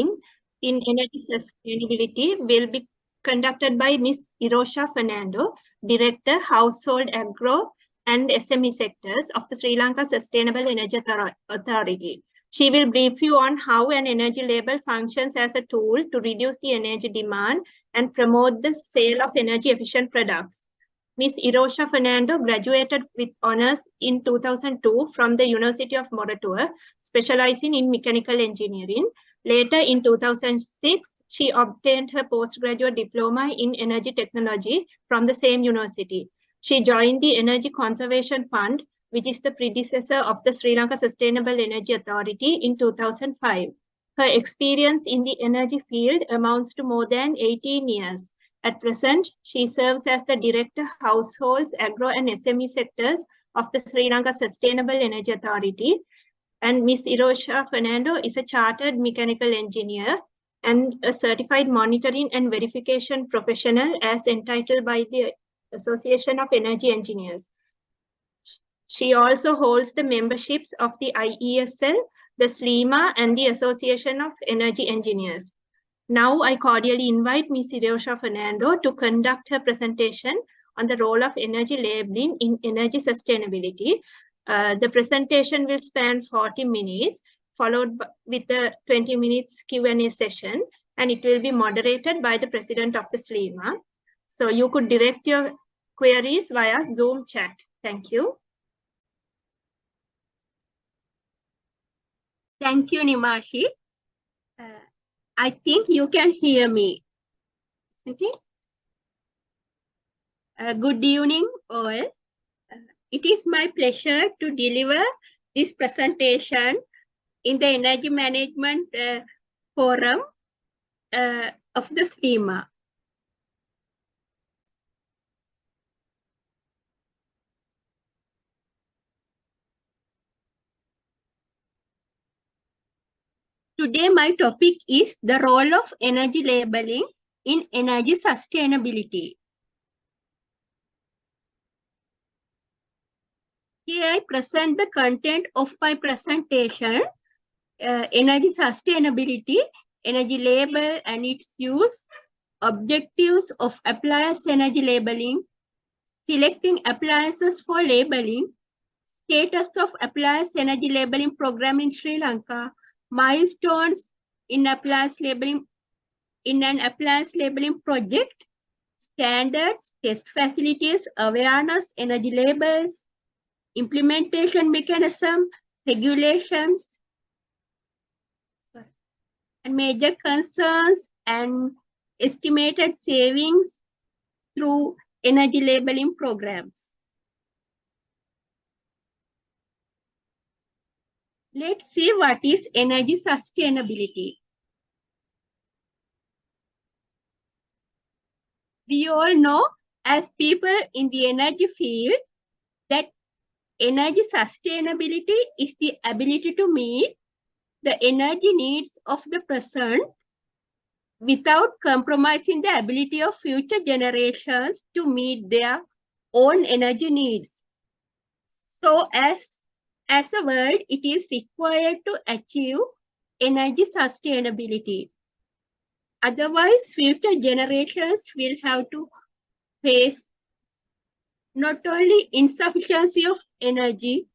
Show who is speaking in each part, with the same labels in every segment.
Speaker 1: in energy sustainability will be conducted by Ms. Irosha Fernando, Director, Household, Agro and SME sectors of the Sri Lanka Sustainable Energy Authority. She will brief you on how an energy label functions as a tool to reduce the energy demand and promote the sale of energy efficient products. Ms. Irosha Fernando graduated with honors in 2002 from the University of Moratuwa, specializing in mechanical engineering. Later in 2006, she obtained her postgraduate diploma in energy technology from the same university. She joined the Energy Conservation Fund, which is the predecessor of the Sri Lanka Sustainable Energy Authority, in 2005. Her experience in the energy field amounts to more than 18 years. At present, she serves as the Director, Households, Agro and SME sectors of the Sri Lanka Sustainable Energy Authority. And Ms. Irosha Fernando is a chartered mechanical engineer and a certified monitoring and verification professional as entitled by the Association of Energy Engineers. She also holds the memberships of the IESL, the SLEMA, and the Association of Energy Engineers. Now I cordially invite Ms. Irosha Fernando to conduct her presentation on the role of energy labeling in energy sustainability. The presentation will span 40 minutes, followed with a 20 minutes Q&A session, and it will be moderated by the President of the SLEMA. So you could direct your queries via Zoom chat. Thank you.
Speaker 2: Thank you, Nimashi. I think you can hear me. Okay. Good evening, all. It is my pleasure to deliver this presentation in the Energy Management Forum of the SLEMA. Today, my topic is the role of energy labeling in energy sustainability. Here I present the content of my presentation, energy sustainability, energy label and its use, objectives of appliance energy labeling, selecting appliances for labeling, status of appliance energy labeling program in Sri Lanka, milestones in appliance labeling in an appliance labeling project, standards, test facilities, awareness, energy labels, implementation mechanism, regulations, and major concerns and estimated savings through energy labeling programs. Let's see what is energy sustainability. We all know, as people in the energy field, that energy sustainability is the ability to meet the energy needs of the present without compromising the ability of future generations to meet their own energy needs. So as a world, it is required to achieve energy sustainability. Otherwise, future generations will have to face not only insufficiency of energy,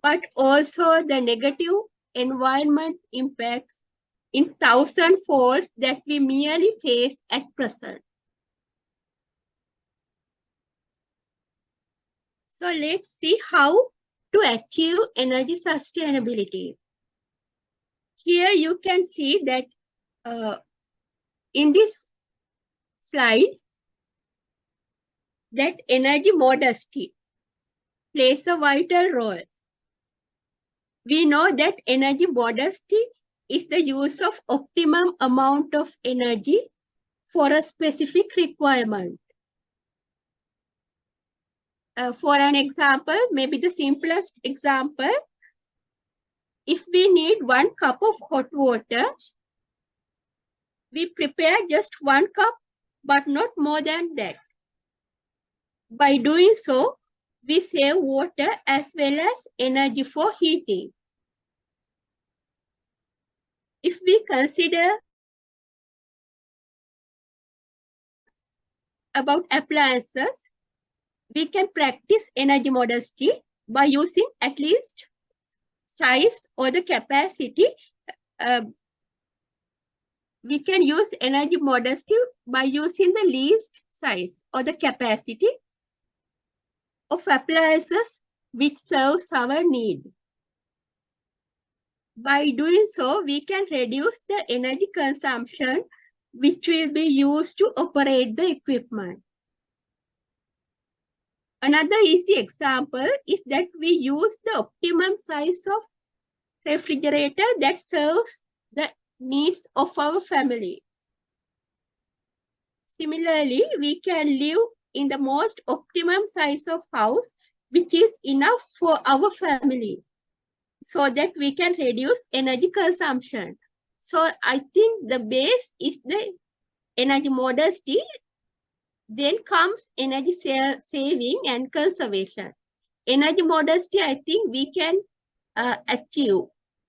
Speaker 2: but also the negative environment impacts in 1,000 folds that we merely face at present. So let's see how to achieve energy sustainability. Here you can see that in this slide, that energy modesty plays a vital role. We know that energy modesty is the use of optimum amount of energy for a specific requirement. For an example, maybe the simplest example, if we need 1 cup of hot water, we prepare just 1 cup, but not more than that. By doing so, we save water as well as energy for heating. if we consider about appliances, we can practice energy modesty by using at least size or the capacity. We can use energy modesty by using the least size or the capacity of appliances which serves our need. By doing so, we can reduce the energy consumption which will be used to operate the equipment. Another easy example is that we use the optimum size of refrigerator that serves the needs of our family. Similarly, we can live in the most optimum size of house which is enough for our family so that we can reduce energy consumption. So I think the base is the energy modesty, then comes energy saving and conservation. Energy modesty, I think we can achieve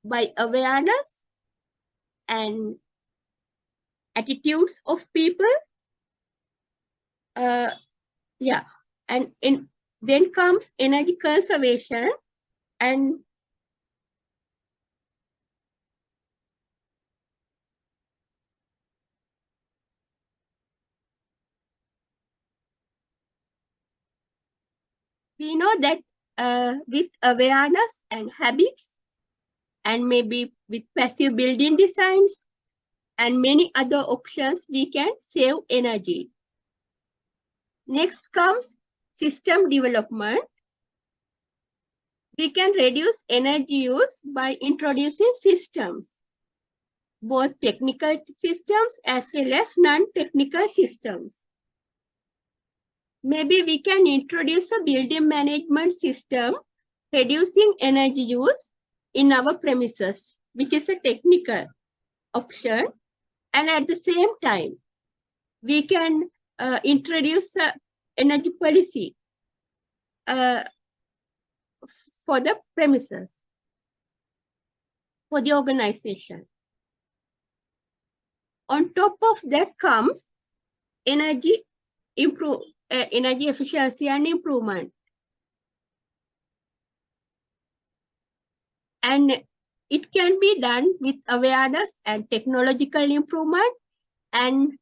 Speaker 2: by awareness and attitudes of people. And then comes energy conservation, and we know that with awareness and habits, and maybe with passive building designs and many other options, we can save energy. Next comes system development. We can reduce energy use by introducing systems, both technical systems as well as non-technical systems. Maybe we can introduce a building management system reducing energy use in our premises, which is a technical option. And at the same time, we can introduce an energy policy for the premises, for the organization. On top of that comes energy efficiency and improvement. And it can be done with awareness and technological improvement. And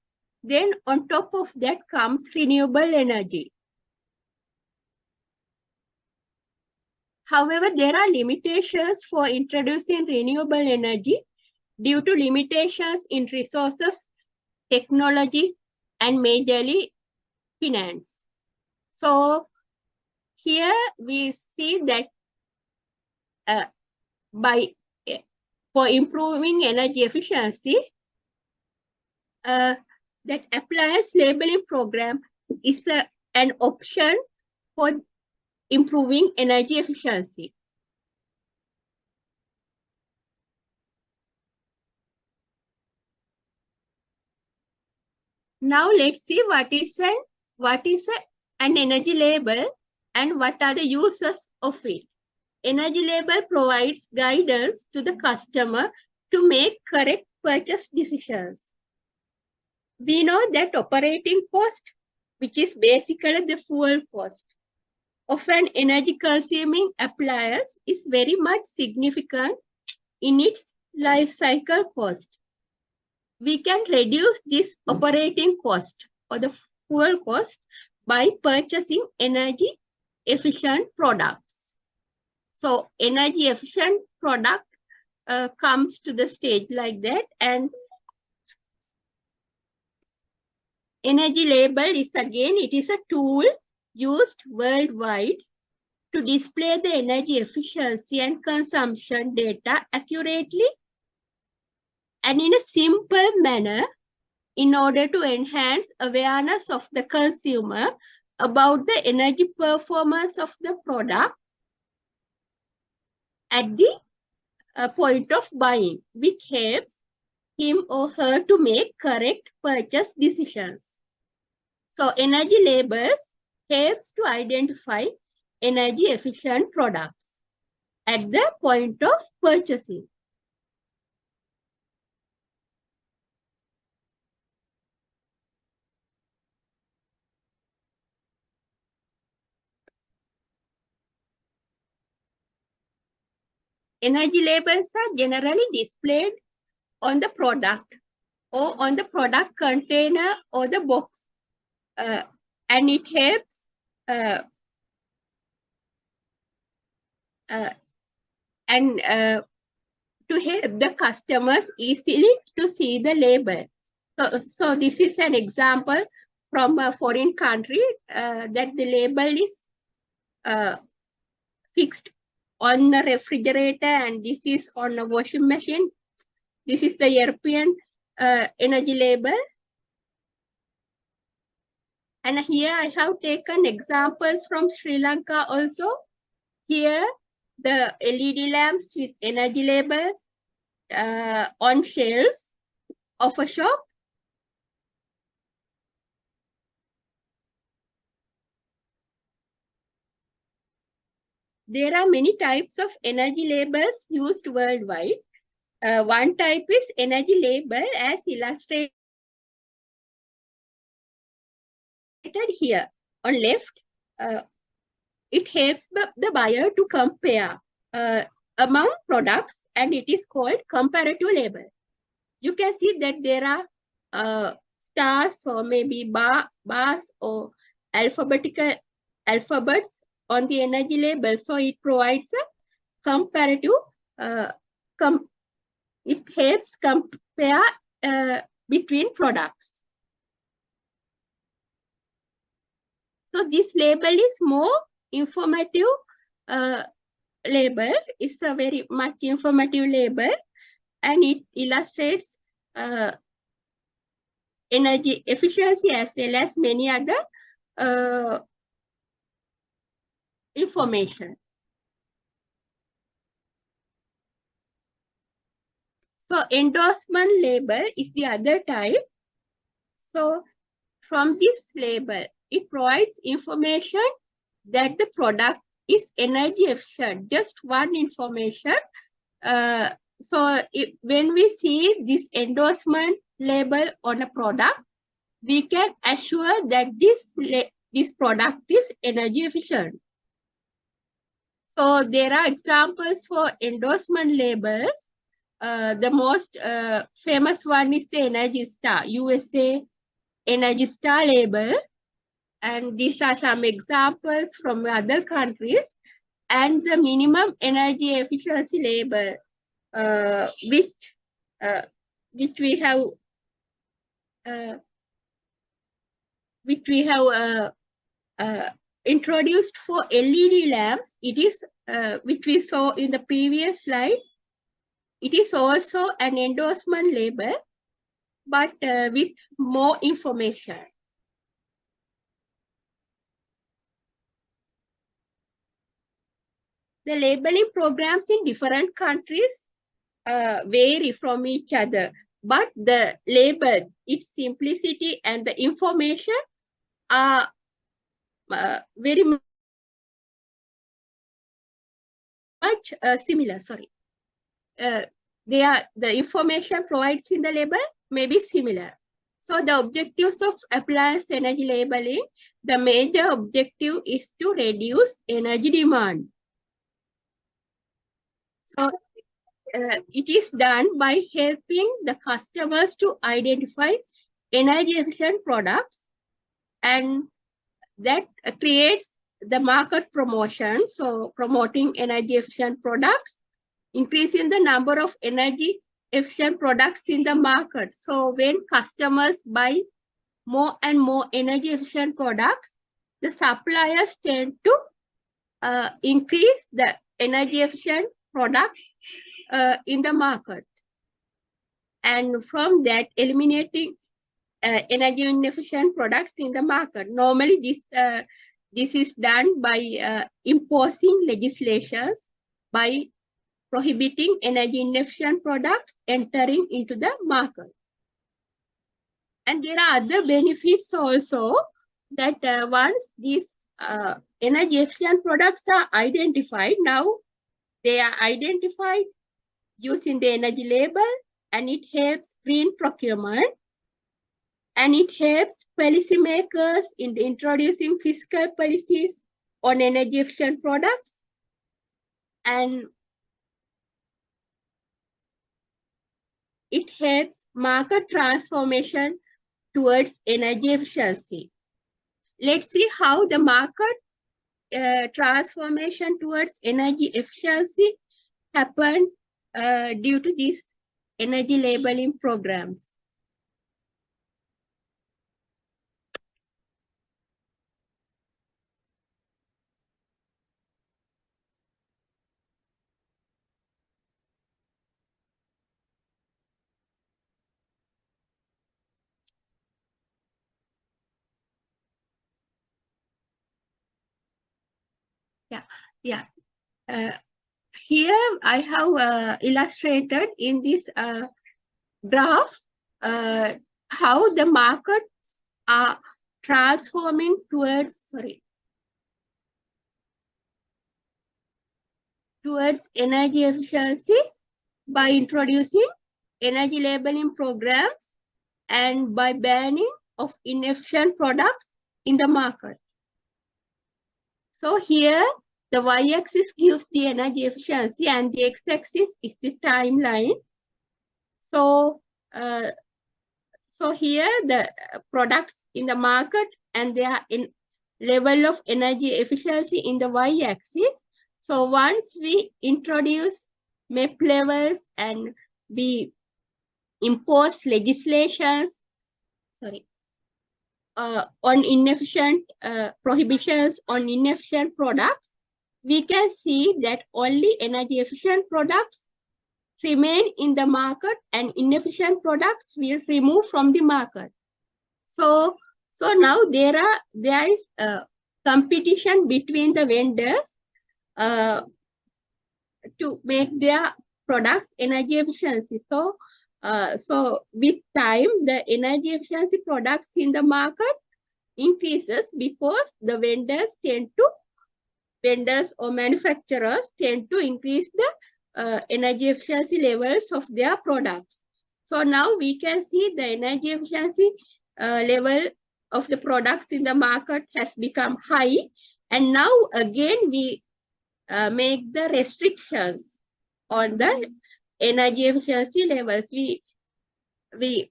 Speaker 2: then on top of that comes renewable energy. However, there are limitations for introducing renewable energy due to limitations in resources, technology, and majorly finance. So here we see that for improving energy efficiency, that appliance labeling program is an option for improving energy efficiency. Now let's see what is an energy label and what are the uses of it. Energy label provides guidance to the customer to make correct purchase decisions. We know that operating cost, which is basically the fuel cost of an energy consuming appliance, is very much significant in its life cycle cost. We can reduce this operating cost or the fuel cost by purchasing energy efficient products. So energy efficient product comes to the stage like that, and energy label is again, it is a tool used worldwide to display the energy efficiency and consumption data accurately and in a simple manner in order to enhance awareness of the consumer about the energy performance of the product at the point of buying, which helps him or her to make correct purchase decisions. So energy labels helps to identify energy efficient products at the point of purchasing. energy labels are generally displayed on the product or on the product container or the box. And it helps to help the customers easily to see the label. So this is an example from a foreign country that the label is fixed on the refrigerator, and this is on a washing machine. This is the European energy label. And here I have taken examples from Sri Lanka also. Here, the LED lamps with energy label on shelves of a shop. There are many types of energy labels used worldwide. One type is energy label as illustrated here. On left, it helps the buyer to compare among products, and it is called comparative label. You can see that there are stars or maybe bars or alphabets on the energy label. So it provides a comparative, it helps compare between products. So this label is more informative label. It's a very much informative label, and it illustrates energy efficiency as well as many other information. So endorsement label is the other type. So from this label, it provides information that the product is energy efficient, just one information. When we see this endorsement label on a product, we can assure that this product is energy efficient. So there are examples for endorsement labels. The most famous one is the Energy Star, USA Energy Star label. And these are some examples from other countries. And the minimum energy efficiency label, which we have introduced for LED lamps. It is which we saw in the previous slide. It is also an endorsement label, but with more information. The labeling programs in different countries vary from each other, but the label, its simplicity and the information are very much similar. Sorry, the information provided in the label may be similar. So the objectives of appliance energy labeling, the major objective is to reduce energy demand. So it is done by helping the customers to identify energy efficient products, and that creates the market promotion. So promoting energy efficient products, increasing the number of energy efficient products in the market. So when customers buy more and more energy efficient products, the suppliers tend to increase the energy efficient products in the market. And from that, eliminating energy inefficient products in the market. Normally, this is done by imposing legislations, by prohibiting energy inefficient products entering into the market. And there are other benefits also, that once these energy efficient products are identified, now they are identified using the energy label, and it helps green procurement, and it helps policymakers in introducing fiscal policies on energy efficient products. And it helps market transformation towards energy efficiency. Let's see how the market transformation towards energy efficiency happened due to these energy labeling programs. Yeah. Here I have illustrated in this graph how the markets are transforming towards energy efficiency by introducing energy labeling programs and by banning of inefficient products in the market. So here the y-axis gives the energy efficiency and the x-axis is the timeline. So here the products in the market and they are in level of energy efficiency in the y-axis. So once we introduce MEP levels and we impose legislations, on inefficient prohibitions on inefficient products, we can see that only energy efficient products remain in the market and inefficient products will remove from the market. So now there is a competition between the vendors to make their products energy efficiency. So with time, the energy efficiency products in the market increases because the vendors or manufacturers tend to increase the energy efficiency levels of their products. So now we can see the energy efficiency level of the products in the market has become high. And now again, we make the restrictions on the energy efficiency levels. We make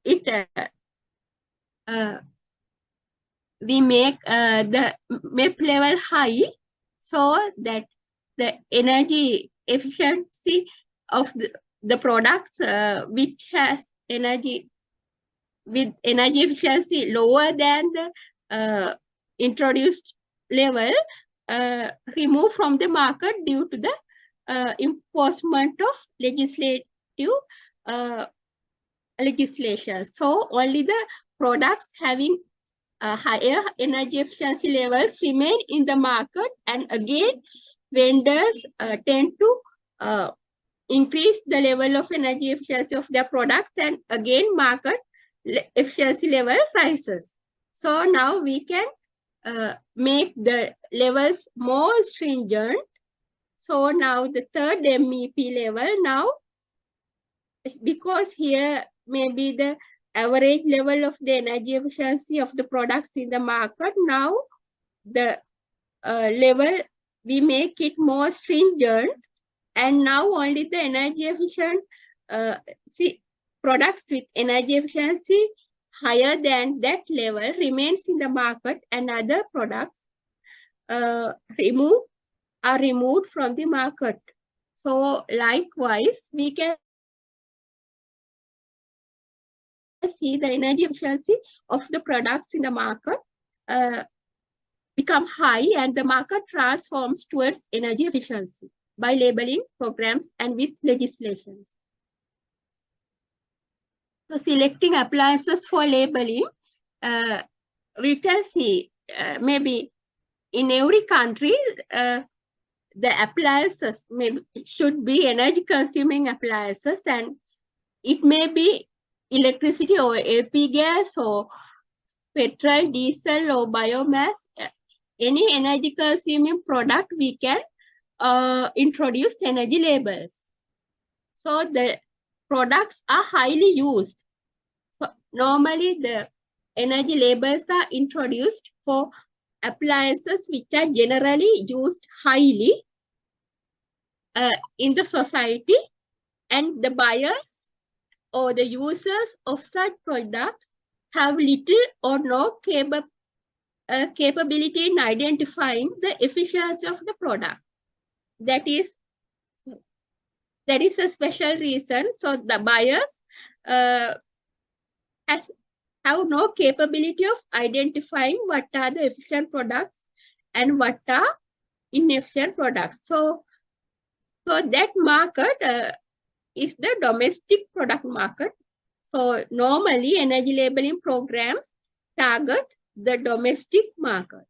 Speaker 2: it we make the MEP level high so that the energy efficiency of the products which has energy with energy efficiency lower than the introduced level removed from the market due to the enforcement of legislation. So only the products having higher energy efficiency levels remain in the market, and again vendors tend to increase the level of energy efficiency of their products, and again market efficiency level rises. So now we can make the levels more stringent. So now the third MEP level now, because here maybe the average level of the energy efficiency of the products in the market, now the level we make it more stringent, and now only the energy efficient products with energy efficiency higher than that level remains in the market, and other products are removed from the market. So likewise, we can see the energy efficiency of the products in the market become high, and the market transforms towards energy efficiency by labeling programs and with legislations. So selecting appliances for labeling, we can see maybe in every country, the appliances should be energy consuming appliances, and it may be electricity or LP gas or petrol, diesel or biomass. Any energy consuming product we can introduce energy labels. So the products are highly used. So normally the energy labels are introduced for appliances which are generally used highly in the society, and the buyers or the users of such products have little or no capability in identifying the efficiency of the product. That is a special reason. So the buyers have no capability of identifying what are the efficient products and what are inefficient products. So that market is the domestic product market. So normally energy labeling programs target the domestic market.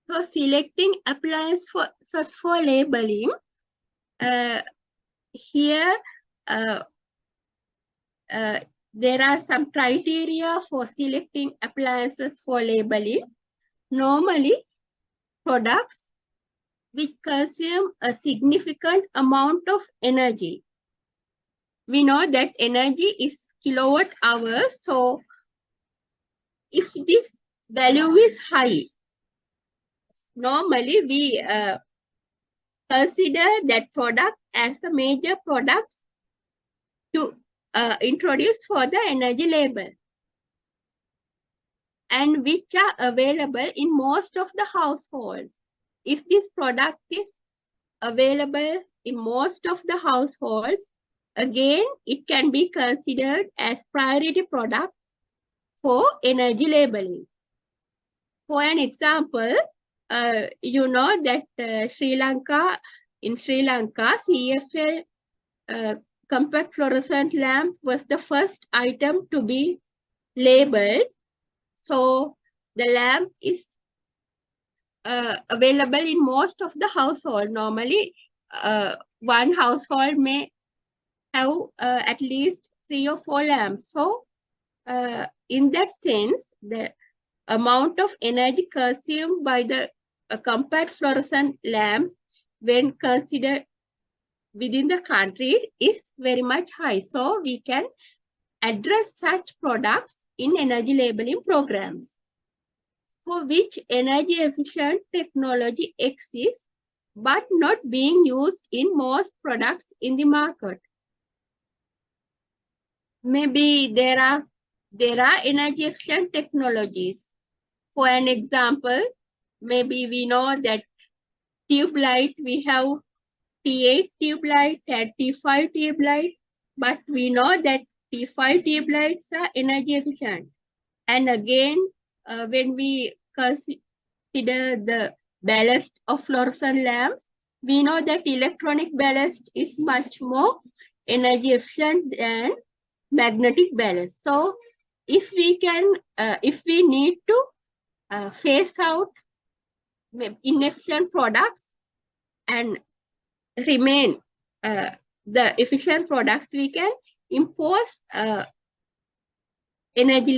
Speaker 2: So selecting appliances for labeling, here there are some criteria for selecting appliances for labeling. Normally, products which consume a significant amount of energy. We know that energy is kilowatt hours. So if this value is high, normally we consider that product as a major product to introduce for the energy label, and which are available in most of the households. If this product is available in most of the households, again, it can be considered as priority product for energy labeling. For an example, you know that in Sri Lanka, CFL compact fluorescent lamp was the first item to be labeled. So the lamp is available in most of the household. Normally, one household may have at least 3 or 4 lamps. So in that sense, the amount of energy consumed by the compact fluorescent lamps when considered within the country is very much high. So we can address such products in energy labeling programs for which energy efficient technology exists but not being used in most products in the market. Maybe there are energy efficient technologies. For an example, maybe we know that tube light, we have T8 tube light and T5 tube light, but we know that T5 tube lights are energy efficient. And again, when we consider the ballast of fluorescent lamps, we know that electronic ballast is much more energy efficient than magnetic ballast. So if we need to phase out inefficient products and remain the efficient products, we can impose energy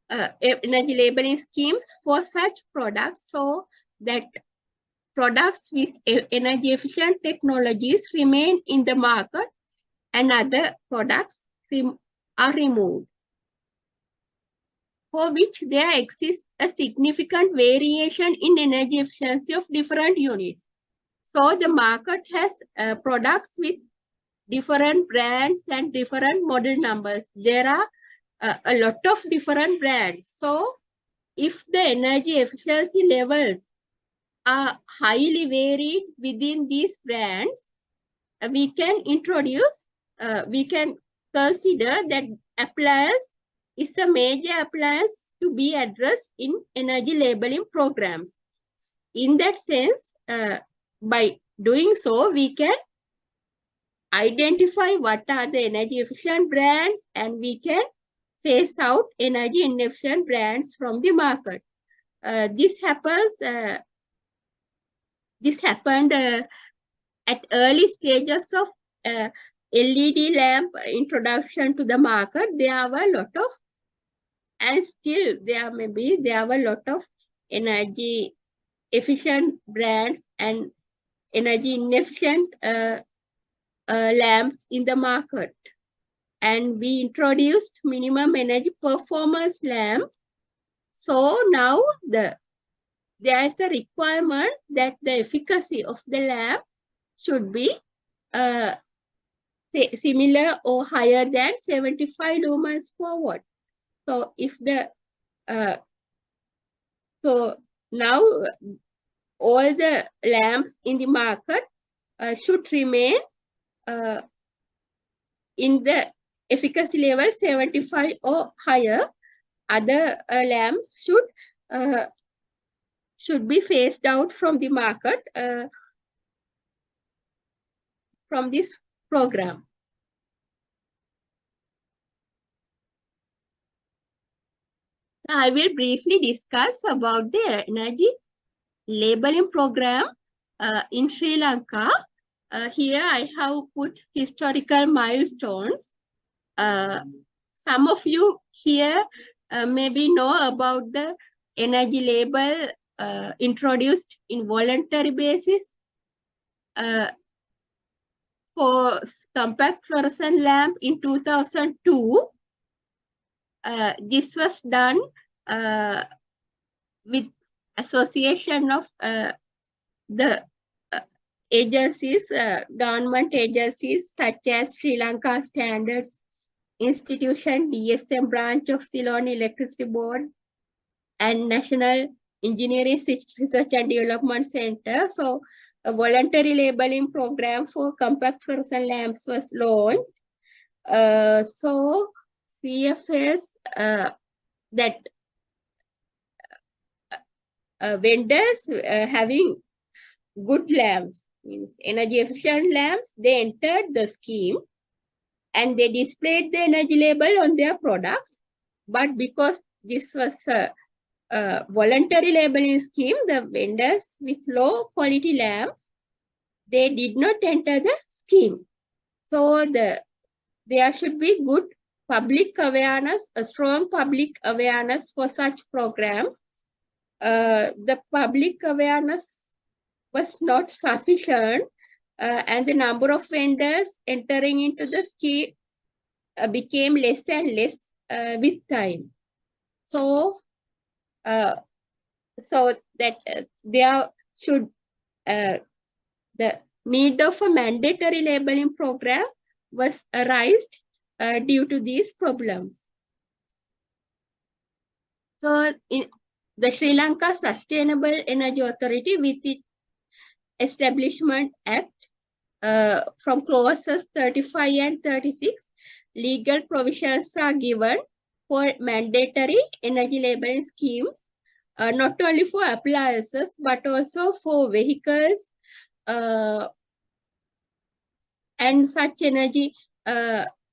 Speaker 2: labeling schemes for such products, so that products with energy efficient technologies remain in the market and other products are removed, for which there exists a significant variation in energy efficiency of different units. So the market has products with different brands and different model numbers. There are a lot of different brands. So if the energy efficiency levels are highly varied within these brands, we can consider that appliance is a major appliance to be addressed in energy labeling programs. In that sense, by doing so, we can identify what are the energy efficient brands, and we can phase out energy inefficient brands from the market. This happened at early stages of LED lamp introduction to the market. There were a lot of, and still there were a lot of energy efficient brands and energy inefficient lamps in the market. and we introduced minimum energy performance lamp. So now there is a requirement that the efficacy of the lamp should be similar or higher than 75 lumens per watt. So if the so now all the lamps in the market should remain in the efficacy level 75 or higher. Other lamps should be phased out from the market from this program. I will briefly discuss about the energy labeling program in Sri Lanka. Here I have put historical milestones. Some of you here maybe know about the energy label introduced in voluntary basis for compact fluorescent lamp in 2002. This was done with association of the agencies, government agencies such as Sri Lanka Standards Institution, DSM branch of Ceylon Electricity Board, and National Engineering Research and Development Center. So a voluntary labeling program for compact fluorescent lamps was launched. So CFS that vendors having good lamps, means energy efficient lamps, they entered the scheme and they displayed the energy label on their products. But because this was a voluntary labeling scheme, the vendors with low quality lamps, they did not enter the scheme. So there should be good public awareness, a strong public awareness for such programs. The public awareness was not sufficient, and the number of vendors entering into the scheme became less and less with time. So, so that there should the need of a mandatory labeling program was arised due to these problems. So, in the Sri Lanka Sustainable Energy Authority, with its Establishment Act from clauses 35 and 36, legal provisions are given for mandatory energy labeling schemes, not only for appliances, but also for vehicles and such energy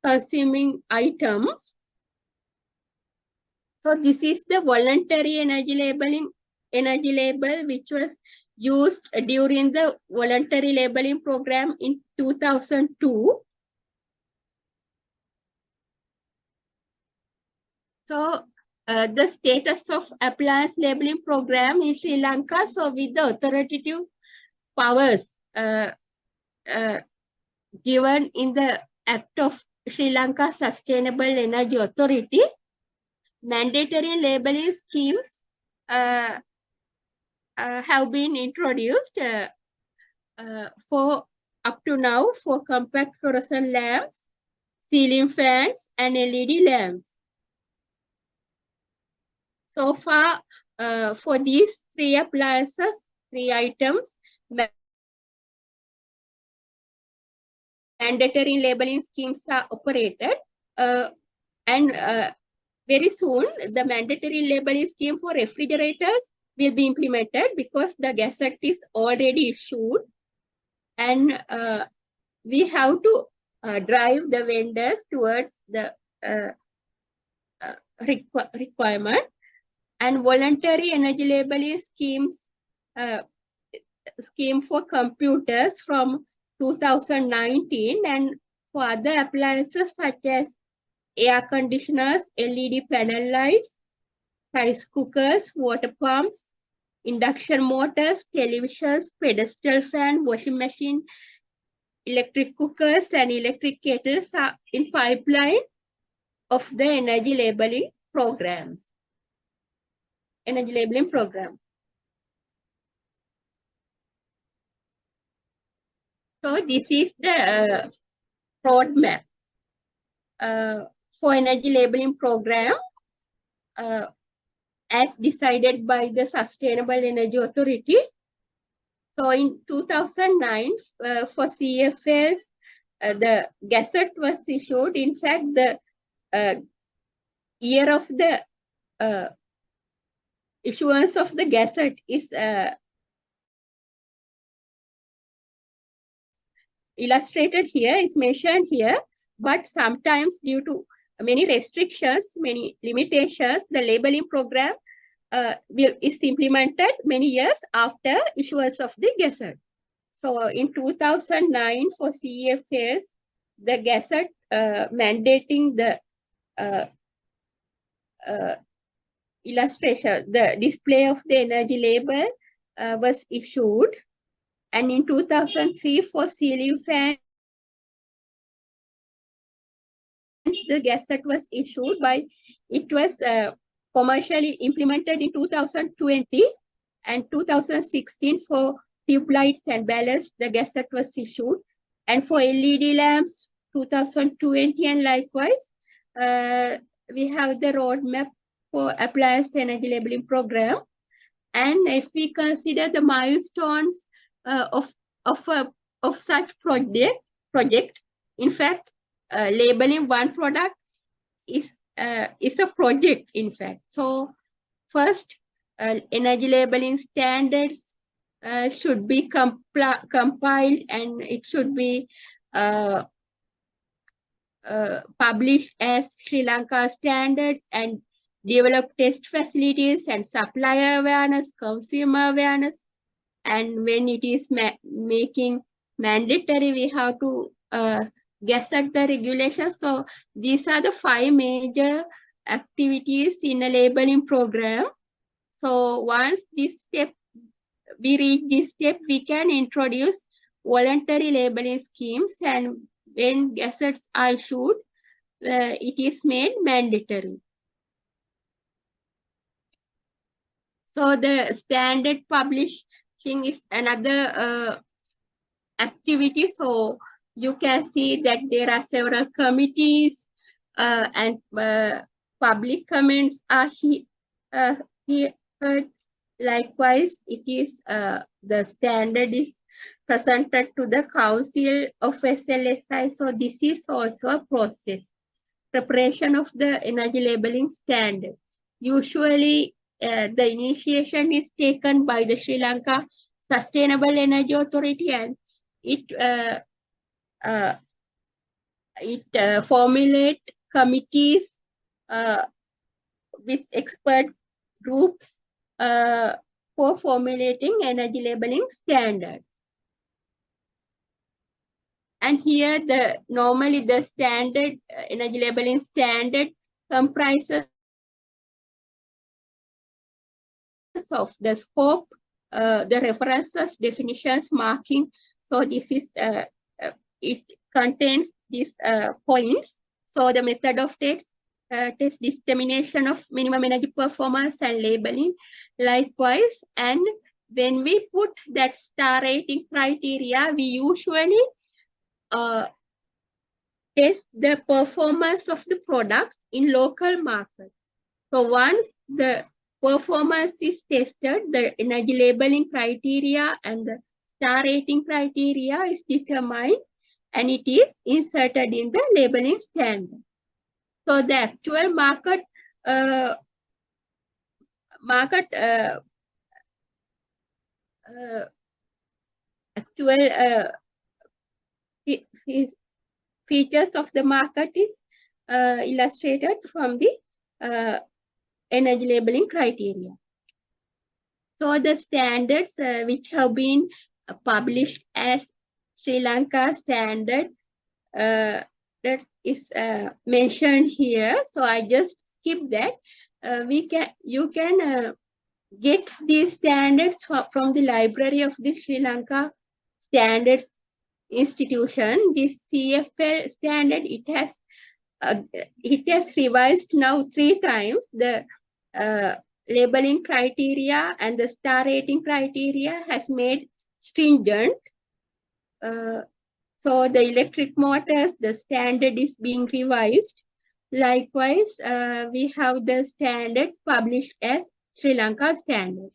Speaker 2: consuming items. So this is the voluntary energy label which was used during the voluntary labeling program in 2002. So the status of appliance labeling program in Sri Lanka, so with the authoritative powers given in the Act of Sri Lanka Sustainable Energy Authority, mandatory labeling schemes have been introduced for up to now for compact fluorescent lamps, ceiling fans, and LED lamps. So far, for these three appliances, three items, mandatory labeling schemes are operated, and very soon the mandatory labeling scheme for refrigerators will be implemented because the Gas Act is already issued, and we have to drive the vendors towards the requirement. And voluntary energy labeling schemes, scheme for computers from 2019, and for other appliances such as air conditioners, LED panel lights, rice cookers, water pumps, induction motors, televisions, pedestal fan, washing machine, electric cookers and electric kettles are in pipeline of the energy labeling programs. Energy labeling program. So this is the roadmap for energy labeling program as decided by the Sustainable Energy Authority. So in 2009, for CFS, the gazette was issued. In fact, the year of the issuance of the gazette is illustrated here, it's mentioned here, but sometimes due to many restrictions, many limitations, the labeling program is implemented many years after issuance of the gazette. So in 2009 for CFS, the gazette mandating the illustration, the display of the energy label was issued. And in 2003 for ceiling fans, the gazette was issued by, it was commercially implemented in 2020, and 2016 for tube lights and ballasts, the gazette was issued. And for LED lamps, 2020, and likewise, we have the roadmap for Appliance energy labeling program. And if we consider the milestones of such project, in fact, labeling one product is a project, in fact. So first, energy labeling standards should be compiled, and it should be published as Sri Lanka standards, and develop test facilities and supplier awareness, consumer awareness. And when it is making mandatory, we have to gazette the regulations. So these are the 5 major activities in a labeling program. So once this step, we reach this step, we can introduce voluntary labeling schemes, and when gazettes are issued, it is made mandatory. So the standard publishing is another activity. So you can see that there are several committees and public comments are here. Likewise, it is the standard is presented to the Council of SLSI. So this is also a process, preparation of the energy labeling standard. Usually, the initiation is taken by the Sri Lanka Sustainable Energy Authority, and it formulate committees with expert groups for formulating energy labeling standard. And here, normally the standard energy labeling standard comprises of the scope, the references, definitions, marking. So this is it contains these points. So the method of test determination of minimum energy performance and labeling. Likewise, and when we put that star rating criteria, we usually test the performance of the products in local market. So once the performance is tested, the energy labeling criteria and the star rating criteria is determined, and it is inserted in the labeling standard. So the actual market features of the market is illustrated from the energy labeling criteria. So the standards which have been published as Sri Lanka standard, that is mentioned here. So I just skip that. You can get these standards from the library of the Sri Lanka standards institution, this CFL standard, it has revised now 3 times. The labeling criteria and the star rating criteria has made stringent. So the electric motors, the standard is being revised. Likewise, we have the standards published as Sri Lanka standard.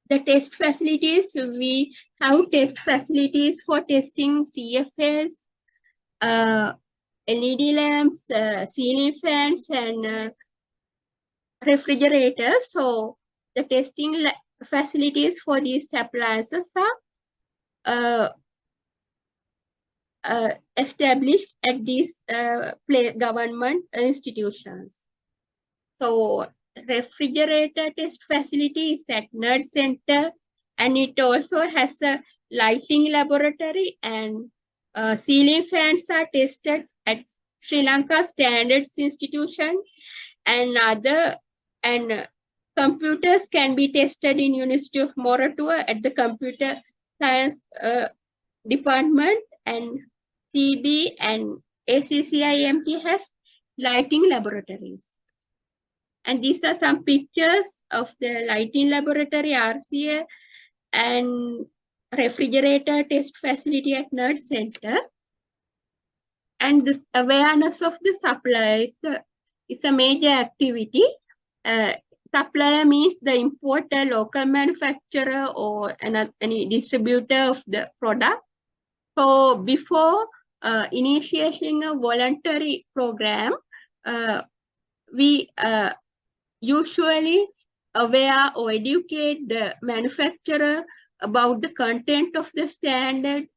Speaker 2: The test facilities, we have test facilities for testing CFLs, LED lamps, ceiling fans, and refrigerators. So the testing facilities for these appliances are established at these government institutions. So refrigerator test facility is at Nerd Center, and it also has a lighting laboratory, and ceiling fans are tested at Sri Lanka Standards Institution, and computers can be tested in University of Moratuwa at the Computer Science Department, and CB and ACCIMT has lighting laboratories. And these are some pictures of the lighting laboratory, RCA, and refrigerator test facility at Nerd Center. And this awareness of the supplier is a major activity. Supplier means the importer, local manufacturer, or any distributor of the product. So before initiating a voluntary program, we usually aware or educate the manufacturer about the content of the standard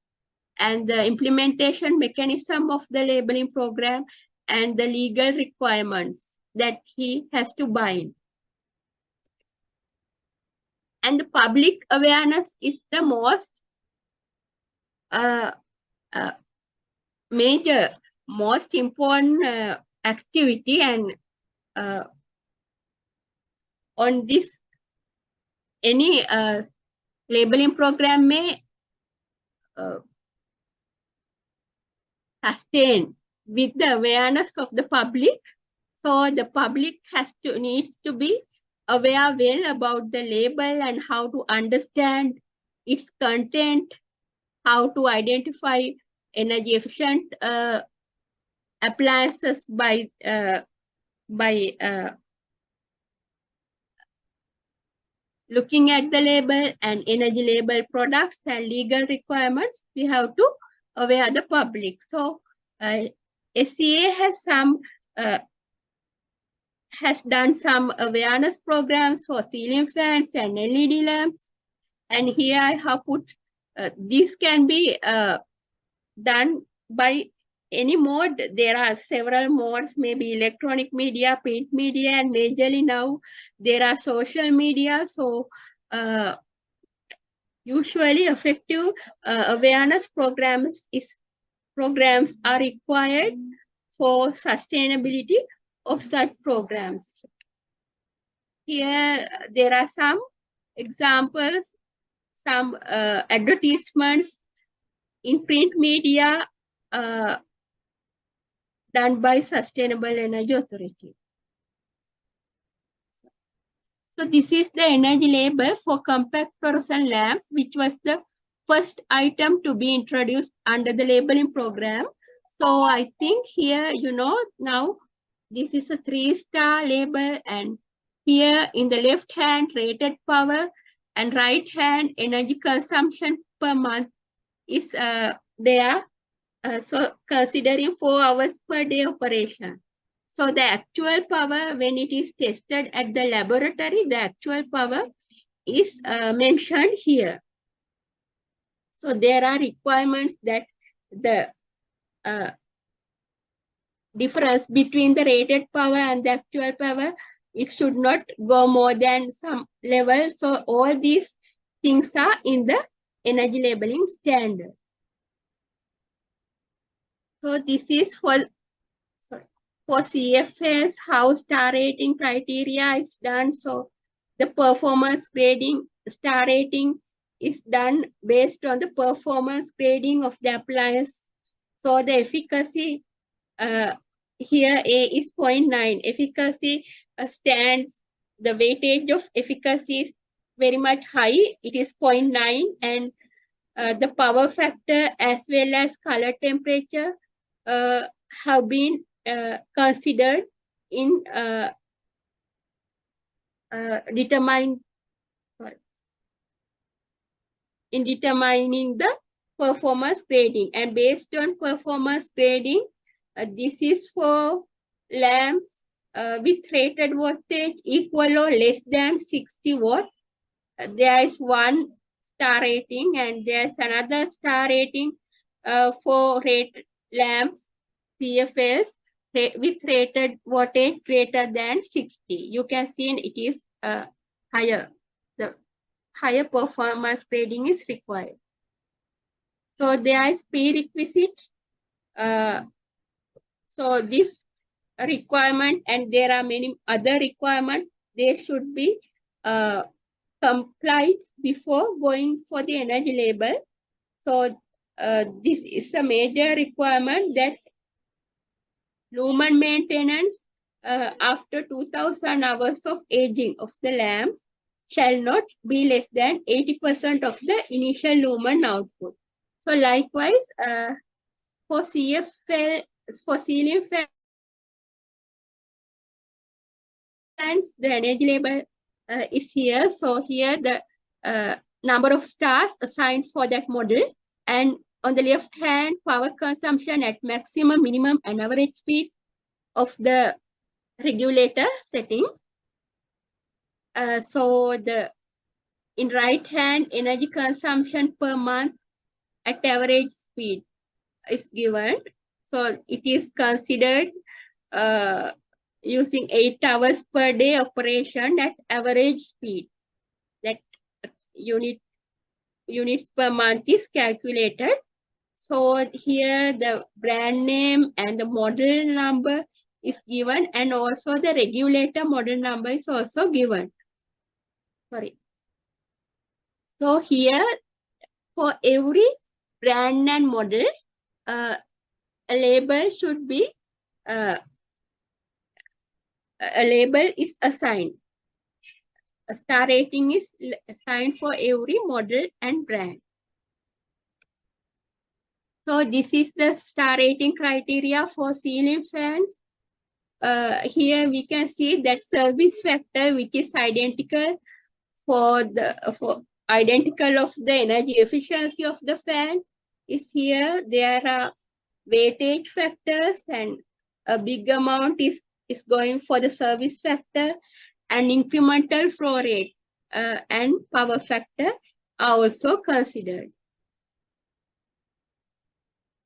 Speaker 2: and the implementation mechanism of the labeling program and the legal requirements that he has to bind. And the public awareness is the most major, most important activity, and on this, any labeling program may sustain with the awareness of the public. So the public needs to be aware well about the label and how to understand its content, how to identify energy efficient appliances by looking at the label, and energy label products and legal requirements. We have to aware the public. So SCA has done some awareness programs for ceiling fans and LED lamps. And here I have put, this can be done by any mode. There are several modes, maybe electronic media, print media, and majorly now there are social media. So usually effective awareness programs are required for sustainability of such programs. Here there are some examples, some advertisements in print media done by Sustainable Energy Authority. So this is the energy label for compact fluorescent lamps, which was the first item to be introduced under the labeling program. So I think here, now this is a 3-star label, and here in the left hand, rated power, and right hand, energy consumption per month is there. So considering 4 hours per day operation. So the actual power, when it is tested at the laboratory, the actual power is mentioned here. So there are requirements that the difference between the rated power and the actual power, it should not go more than some level. So all these things are in the energy labeling standard. So this is for CFS, how star rating criteria is done. So the performance grading star rating is done based on the performance grading of the appliance. So the efficacy here A is 0.9. Efficacy stands, the weightage of efficacy is very much high. It is 0.9, and the power factor as well as color temperature have been considered in determining the performance grading. And based on performance grading, this is for lamps with rated voltage equal or less than 60 watt. There is one star rating, and there's another star rating for lamps CFLs with rated voltage greater than 60. You can see it is higher. The higher performance grading is required. So there is prerequisite. So this requirement, and there are many other requirements, they should be complied before going for the energy label. So this is a major requirement, that lumen maintenance after 2000 hours of aging of the lamps shall not be less than 80% of the initial lumen output. So likewise, for CFL, for ceiling fans, the energy label is here. So here the number of stars assigned for that model, and on the left hand, power consumption at maximum, minimum, and average speed of the regulator setting. So in right hand, energy consumption per month at average speed is given. So it is considered using 8 hours per day operation at average speed. That units per month is calculated. So here the brand name and the model number is given, and also the regulator model number is also given. Sorry. So here, for every brand and model, a label should be a label is assigned. A star rating is assigned for every model and brand. So this is the star rating criteria for ceiling fans. Here we can see that service factor, which is identical for identical of the energy efficiency of the fan, is here. There are weightage factors, and a big amount is going for the service factor, and incremental flow rate and power factor are also considered.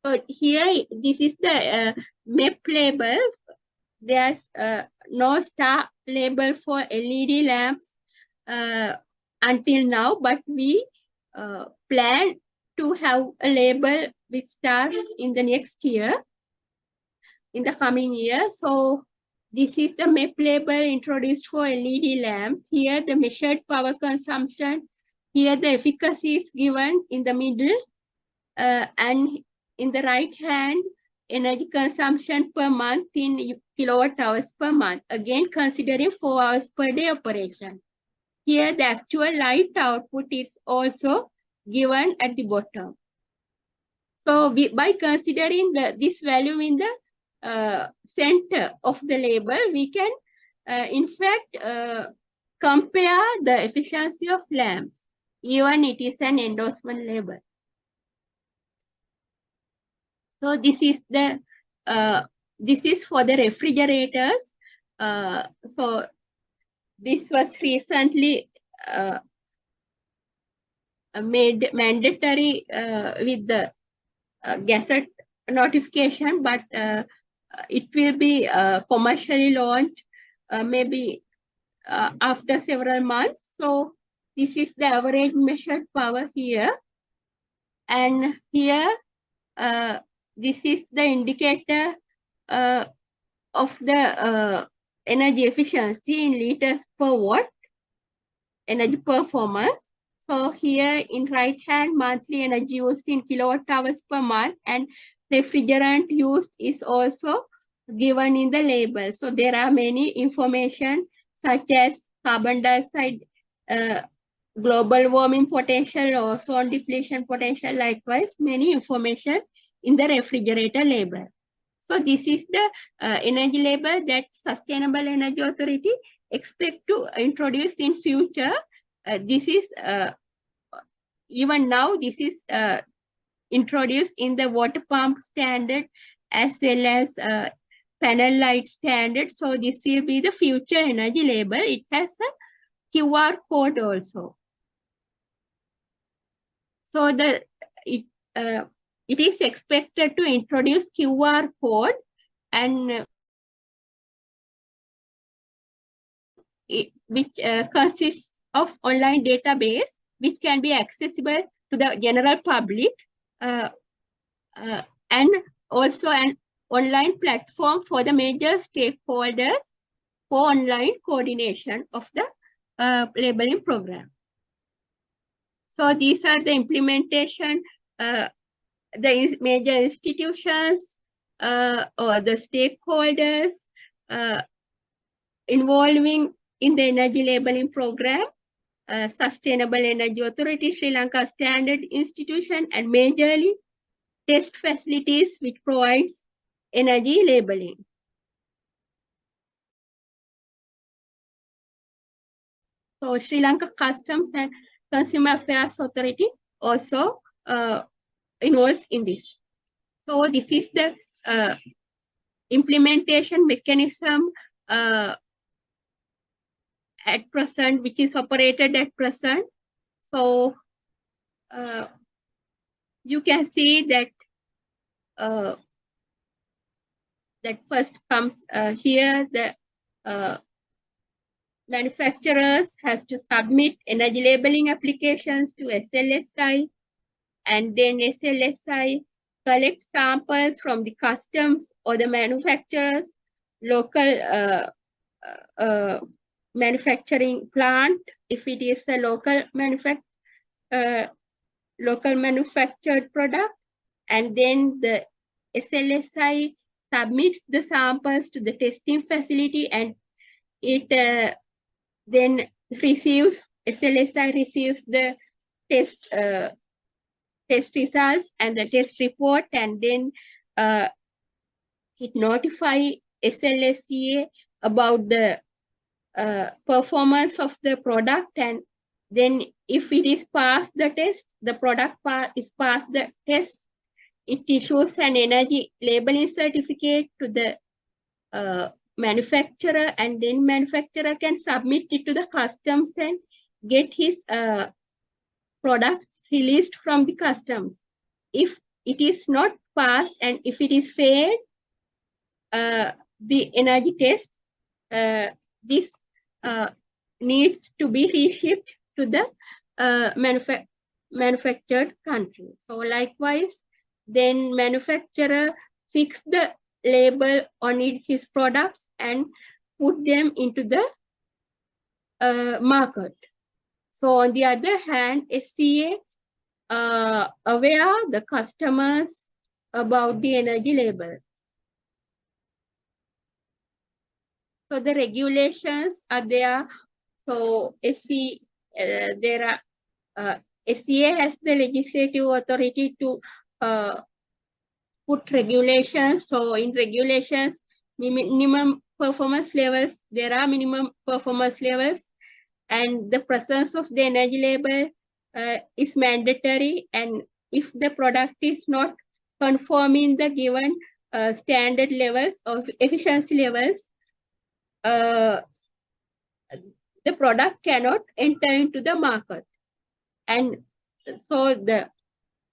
Speaker 2: So here, this is the MEP labels. There's no star label for LED lamps until now, but we plan to have a label with stars in the next year, in the coming year. So this is the MEP label introduced for LED lamps. Here the measured power consumption. Here the efficacy is given in the middle, and in the right hand, energy consumption per month in kilowatt hours per month. Again, considering 4 hours per day operation. Here the actual light output is also given at the bottom. So by considering this value in the center of the label, we can in fact compare the efficiency of lamps, even it is an endorsement label. So this is the this is for the refrigerators. So this was recently made mandatory with the Gazette notification, but it will be commercially launched maybe after several months. So this is the average measured power here, and here this is the indicator of the energy efficiency in liters per watt, energy performance. So here in right hand, monthly energy use in kilowatt hours per month, and refrigerant used is also given in the label. So there are many information such as carbon dioxide, global warming potential, ozone depletion potential, likewise many information in the refrigerator label. So this is the energy label that Sustainable Energy Authority expect to introduce in future. This is even now this is introduced in the water pump standard as well as panel light standard. So this will be the future energy label. It has a QR code also. So it is expected to introduce QR code, and which consists of online database which can be accessible to the general public, and also an online platform for the major stakeholders for online coordination of the labeling program. So these are the implementation, the major institutions or the stakeholders involving in the energy labeling program, Sustainable Energy Authority, Sri Lanka Standard Institution, and majorly test facilities which provides energy labeling. So Sri Lanka Customs and Consumer Affairs Authority also involves in this. So this is the implementation mechanism at present, which is operated at present. So you can see that that first comes here the manufacturers has to submit energy labeling applications to SLSI, and then SLSI collect samples from the customs or the manufacturers, local manufacturing plant, if it is a local manufactured product, and then the SLSI submits the samples to the testing facility, and it then SLSI receives the test results and the test report, and then it notify SLSCA about the performance of the product, and then if it is passed the test, the product is passed the test, it issues an energy labeling certificate to the manufacturer, and then manufacturer can submit it to the customs and get his products released from the customs. If it is not passed and if it is failed, the energy test, this needs to be reshipped to the manufactured country. So likewise, then manufacturer fix the label on his products and put them into the market. So on the other hand, SCA aware the customers about the energy label. So the regulations are there. So there are SCA has the legislative authority to put regulations. So in regulations, minimum performance levels, there are minimum performance levels, and the presence of the energy label is mandatory, and if the product is not conforming the given standard levels of efficiency levels, the product cannot enter into the market. And so the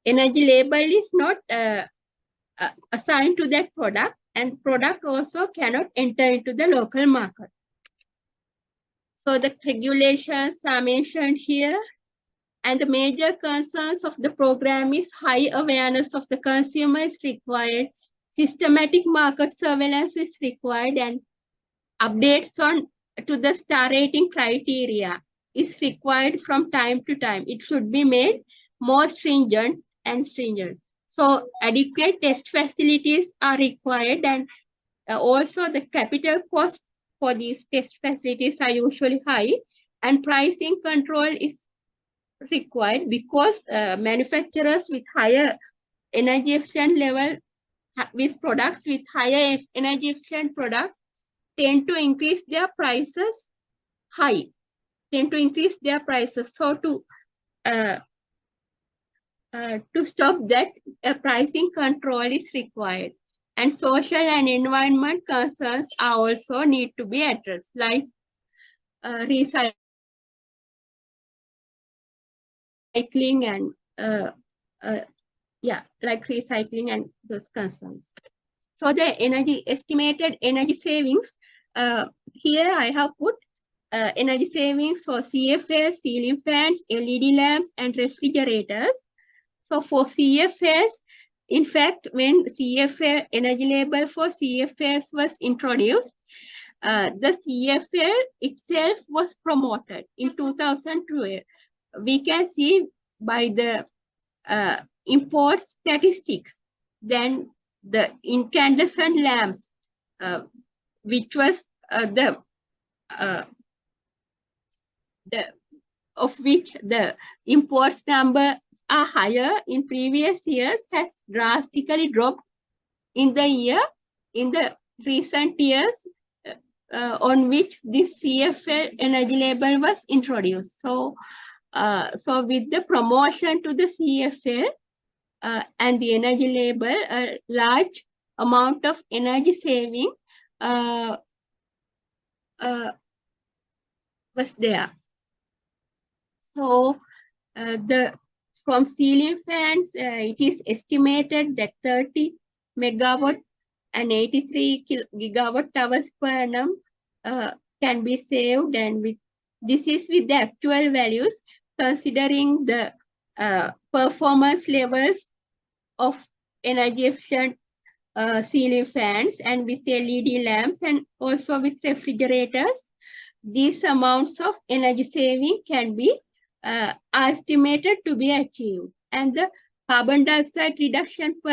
Speaker 2: energy label is not assigned to that product, and product also cannot enter into the local market. So the regulations are mentioned here, and the major concerns of the program is high awareness of the consumer is required, systematic market surveillance is required, and updates on to the star rating criteria. is required from time to time. It should be made more stringent and stringent. So adequate test facilities are required, and also the capital cost for these test facilities are usually high, and pricing control is required because manufacturers with higher energy efficient level with products with higher energy efficient products tend to increase their prices high, tend to increase their prices. So to stop that, pricing control is required. And social and environment concerns are also need to be addressed, like recycling and like recycling and those concerns. So the estimated energy savings, here I have put energy savings for CFL, ceiling fans, LED lamps, and refrigerators. So for CFLs, in fact, when CFL energy label for CFLs was introduced, the CFL itself was promoted in 2012. We can see by the import statistics, then the incandescent lamps, which was of which the imports numbers are higher in previous years, has drastically dropped in the recent years on which this CFL energy label was introduced. So with the promotion to the CFL and the energy label, a large amount of energy saving was there. So from ceiling fans, it is estimated that 30 megawatt and 83 gigawatt hours per annum can be saved, and this is with the actual values, considering the performance levels of energy efficient ceiling fans and with LED lamps and also with refrigerators. These amounts of energy saving can be estimated to be achieved, and the carbon dioxide reduction per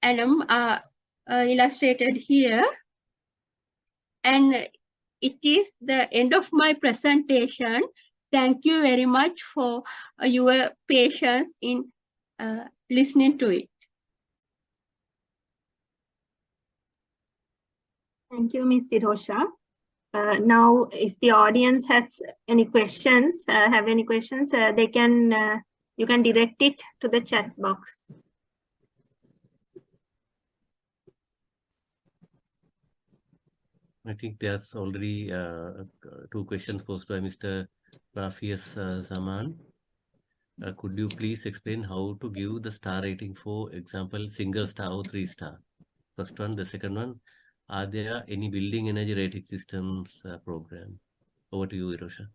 Speaker 2: annum are illustrated here. And it is the end of my presentation. Thank you very much for your patience in listening to it.
Speaker 1: Thank you, Ms. Irosha. Now, if the audience has any questions, they can you can direct it to the chat box.
Speaker 3: I think there's already 2 questions posed by Mr. Rafias Zaman. Could you please explain how to give the star rating, for example, single star or 3 star? First one. The second one, are there any building energy rating systems program? Over to you, Irosha.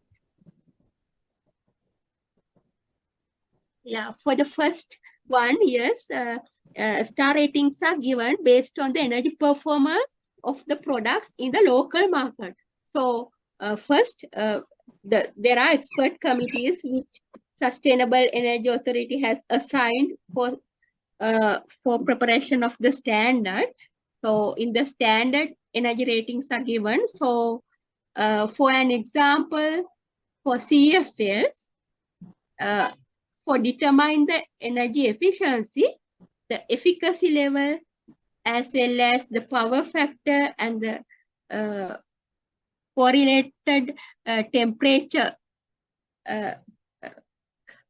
Speaker 2: Yeah, for the first one, yes, star ratings are given based on the energy performance of the products in the local market. So first, there are expert committees which Sustainable Energy Authority has assigned for preparation of the standard. So in the standard, energy ratings are given. So for an example, for CFLs, for determine the energy efficiency, the efficacy level, as well as the power factor and the correlated temperature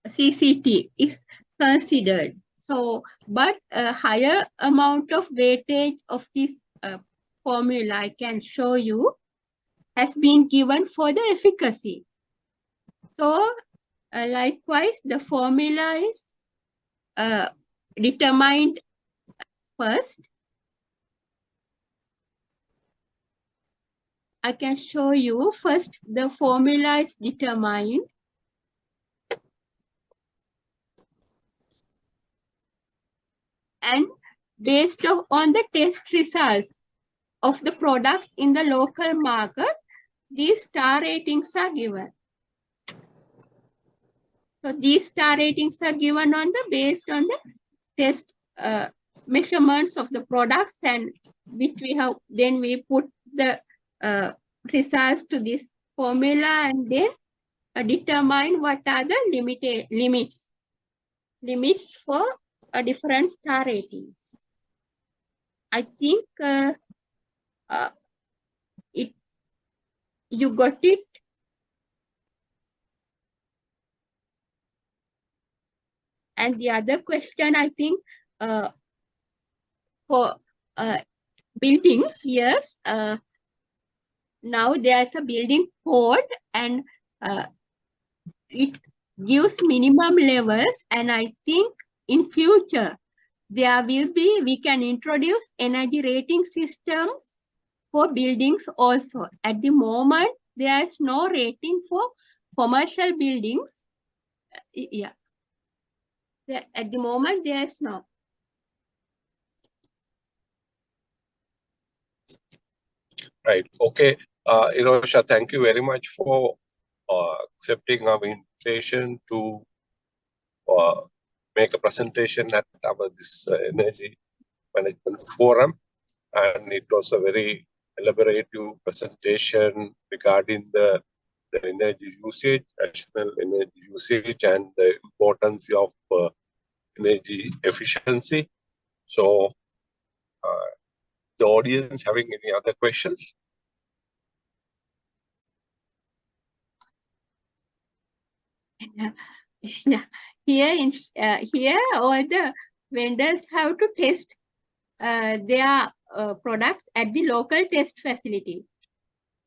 Speaker 2: CCT is considered. So, but a higher amount of weightage of this formula I can show you has been given for the efficacy. So, likewise, the formula is determined first. I can show you first the formula is determined. And based on the test results of the products in the local market, these star ratings are given. So these star ratings are given on the based on the test measurements of the products, and which we have, then we put the results to this formula and then determine what are the limits for different star ratings. I think you got it. And the other question, I think, for buildings, yes, now there's a building code, and it gives minimum levels, and I think in future there will be, we can introduce energy rating systems for buildings also. At the moment, there is no rating for commercial buildings. Yeah. At the moment, there is no.
Speaker 4: Right. Okay. Irosha, thank you very much for accepting our invitation to make a presentation at our this energy management forum, and it was a very elaborative presentation regarding the energy usage, national energy usage, and the importance of energy efficiency. So, the audience having any other questions?
Speaker 2: Yeah. Here all the vendors have to test their products at the local test facility.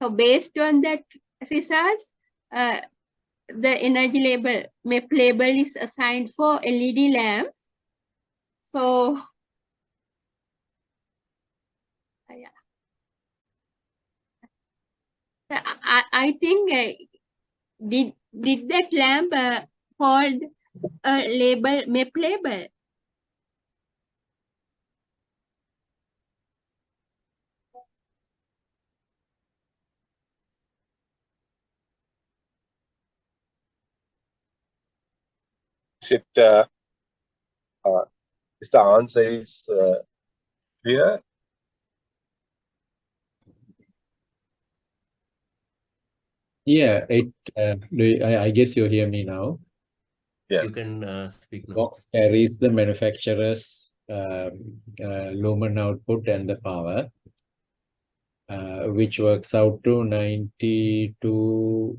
Speaker 2: So based on that results, the energy label, MEP label is assigned for LED lamps. So yeah, I think did that lamp hold a label, MEP label?
Speaker 4: Is it is the answer is clear?
Speaker 5: Yeah, I guess you hear me now.
Speaker 4: Yeah.
Speaker 3: You can speak now.
Speaker 5: Box carries the manufacturer's lumen output and the power, which works out to 92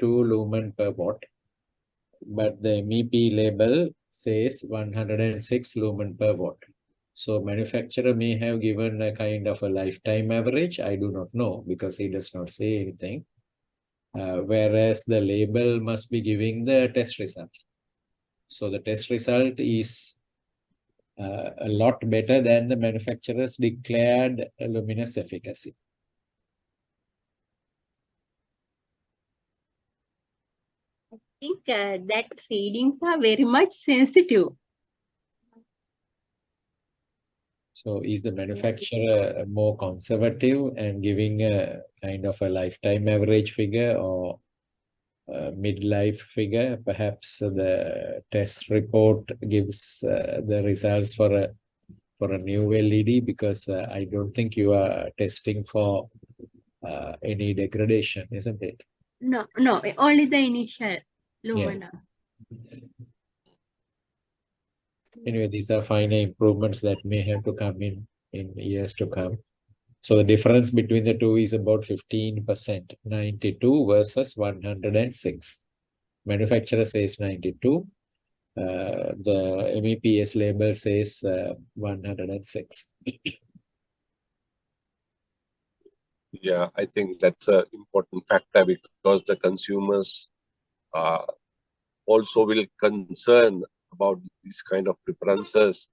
Speaker 5: lumen per watt. But the MEP label says 106 lumen per watt. So manufacturer may have given a kind of a lifetime average. I do not know, because he does not say anything. Whereas the label must be giving the test result. So the test result is a lot better than the manufacturer's declared luminous efficacy.
Speaker 2: I think that readings are very much sensitive.
Speaker 5: So is the manufacturer more conservative and giving a kind of a lifetime average figure or a midlife figure? Perhaps the test report gives the results for a new LED, because I don't think you are testing for any degradation, isn't it?
Speaker 2: No, only the initial lumina.
Speaker 5: Yes. Anyway, these are finer improvements that may have to come in years to come. So the difference between the two is about 15%, 92 versus 106. Manufacturer says 92. The MEPS label says 106.
Speaker 4: Yeah, I think that's an important factor, because the consumers also will concern about these kind of differences,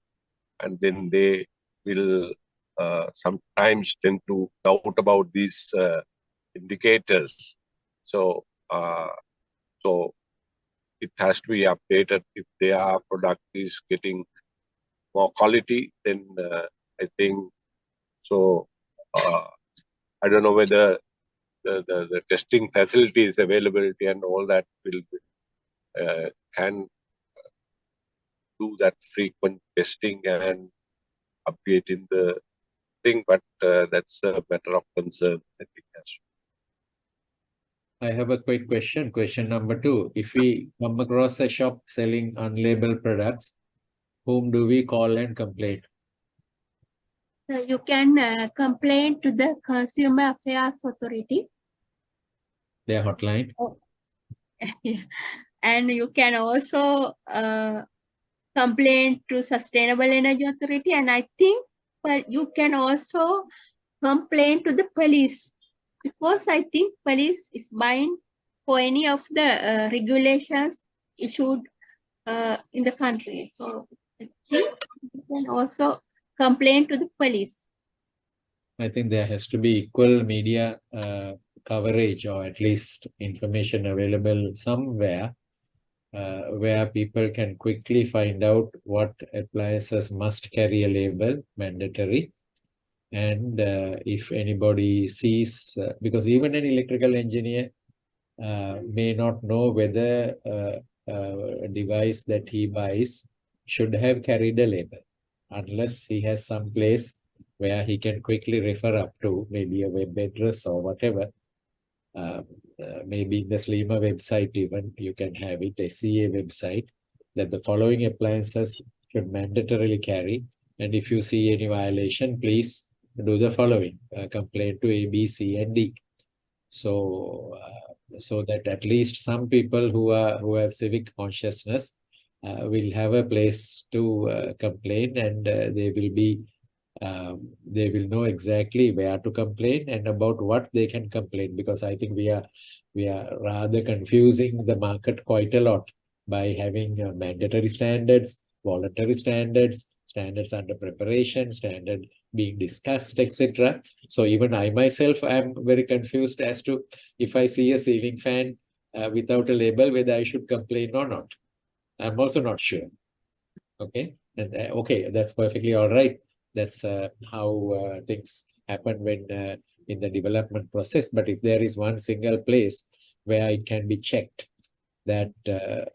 Speaker 4: and then they will sometimes tend to doubt about these indicators. So, so it has to be updated. If their product is getting more quality, then I think so. I don't know whether the testing facilities availability and all that will can do that frequent testing and updating the thing, but that's a matter of concern, I think.
Speaker 5: I have a quick question. Question number 2. If we come across a shop selling unlabeled products, whom do we call and complain?
Speaker 2: So you can complain to the Consumer Affairs Authority.
Speaker 5: Their hotline.
Speaker 2: And you can also complain to Sustainable Energy Authority, and I think you can also complain to the police, because I think police is bound for any of the regulations issued in the country. So I think you can also complain to the police.
Speaker 5: I think there has to be equal media coverage, or at least information available somewhere where people can quickly find out what appliances must carry a label, mandatory. And if anybody sees, because even an electrical engineer may not know whether a device that he buys should have carried a label, unless he has some place where he can quickly refer up to, maybe a web address or whatever. Maybe in the SLEMA website even, you can have it, a SCA website, that the following appliances should mandatorily carry. And if you see any violation, please do the following, complain to A, B, C, and D. So, so that at least some people who have civic consciousness will have a place to complain, and they will know exactly where to complain and about what they can complain, because I think we are rather confusing the market quite a lot by having mandatory standards, voluntary standards, standards under preparation, standard being discussed, etc. So even I myself am very confused as to if I see a ceiling fan without a label, whether I should complain or not. I'm also not sure. Okay, and okay, that's perfectly all right. That's how things happen when in the development process. But if there is one single place where it can be checked that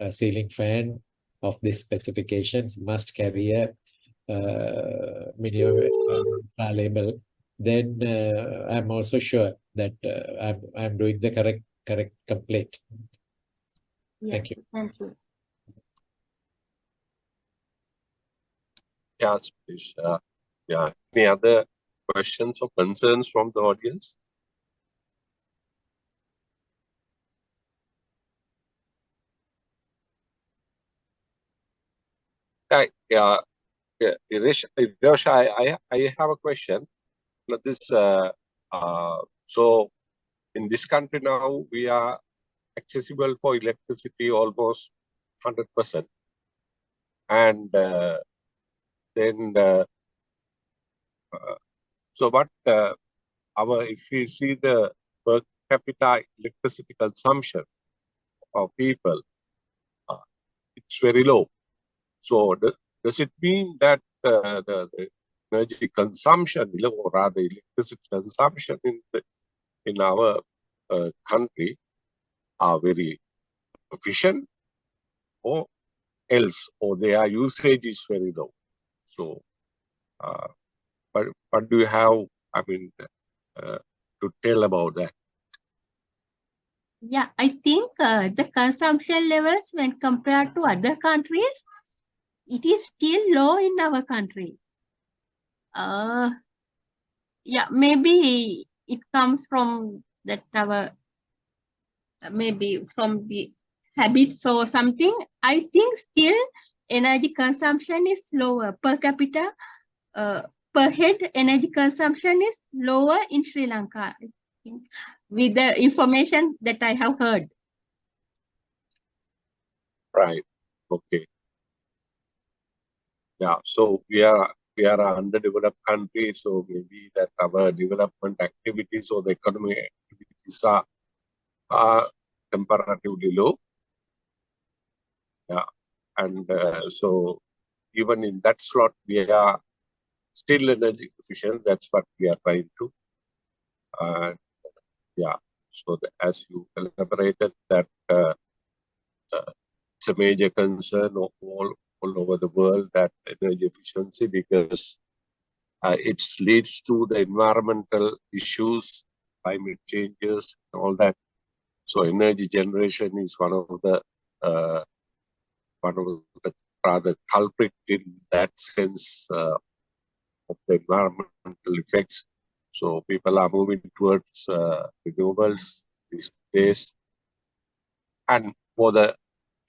Speaker 5: a ceiling fan of these specifications must carry a minimum label, then I'm also sure that I'm doing the correct complaint.
Speaker 2: Yeah,
Speaker 5: Thank you.
Speaker 2: Thank you.
Speaker 4: Yes, please. Yeah. Any other questions or concerns from the audience? Yeah. Irosha, I have a question. This so in this country now we are accessible for electricity almost 100%, and then so what if we see the per capita electricity consumption of people, it's very low. So does it mean that the energy consumption, or rather electricity consumption in our country are very efficient, or else, or their usage is very low? So, what do you have, I mean, to tell about that?
Speaker 2: Yeah, I think the consumption levels when compared to other countries, it is still low in our country. Yeah, maybe it comes from that our maybe from the habits or something. I think still energy consumption is lower per capita. Per head energy consumption is lower in Sri Lanka, I think, with the information that I have heard.
Speaker 4: Right. Okay. Yeah. So we are an underdeveloped country, so maybe that our development activities or the economic activities are comparatively low. Yeah. And so even in that slot, we are still energy efficient. That's what we are trying to And yeah, so as you elaborated that it's a major concern all over the world, that energy efficiency, because it leads to the environmental issues, climate changes, all that. So energy generation is one of the rather culprit in that sense of the environmental effects. So people are moving towards renewables these days, and for the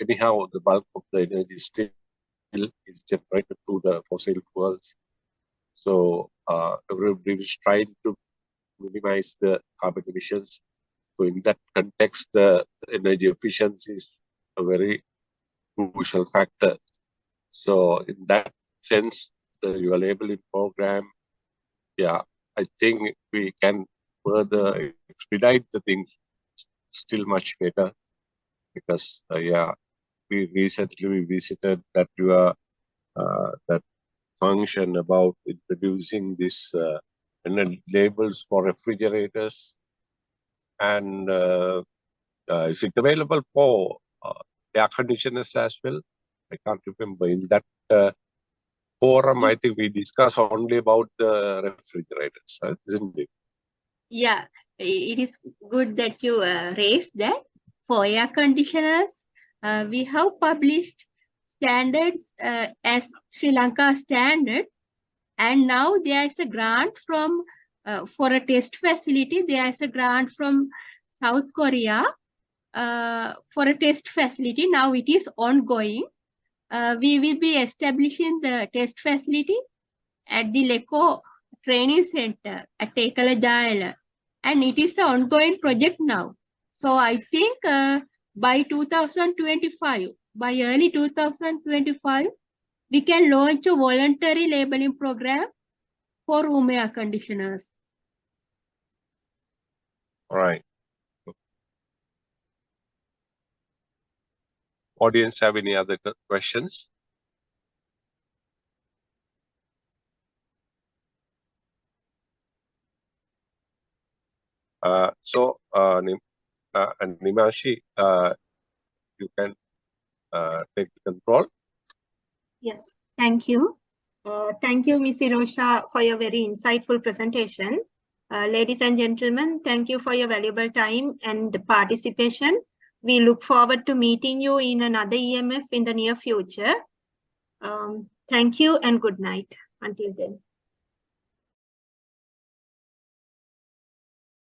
Speaker 4: anyhow the bulk of the energy still is generated through the fossil fuels. So everybody is trying to minimize the carbon emissions. So in that context, the energy efficiency is a very crucial factor. So in that sense, your labeling program, yeah, I think we can further expedite the things still much better, because yeah, we recently visited that that function about introducing this labels for refrigerators, and is it available for air conditioners as well? I can't remember. In that forum, I think we discussed only about the refrigerators, isn't it?
Speaker 2: Yeah, it is good that you raised that. For air conditioners, we have published standards as Sri Lanka standard, and now there is a grant from for a test facility. There is a grant from South Korea for a test facility. Now it is ongoing. We will be establishing the test facility at the LECO training center at Tekala Jaila, and it is an ongoing project now. So I think by 2025, by early 2025, we can launch a voluntary labeling program for room air conditioners.
Speaker 4: All right. Audience have any other questions? And Nimashi, you can take the control.
Speaker 1: Yes, thank you. Thank you, Ms. Irosha, for your very insightful presentation. Ladies and gentlemen, thank you for your valuable time and participation. We look forward to meeting you in another EMF in the near future. Thank you and good night. Until then.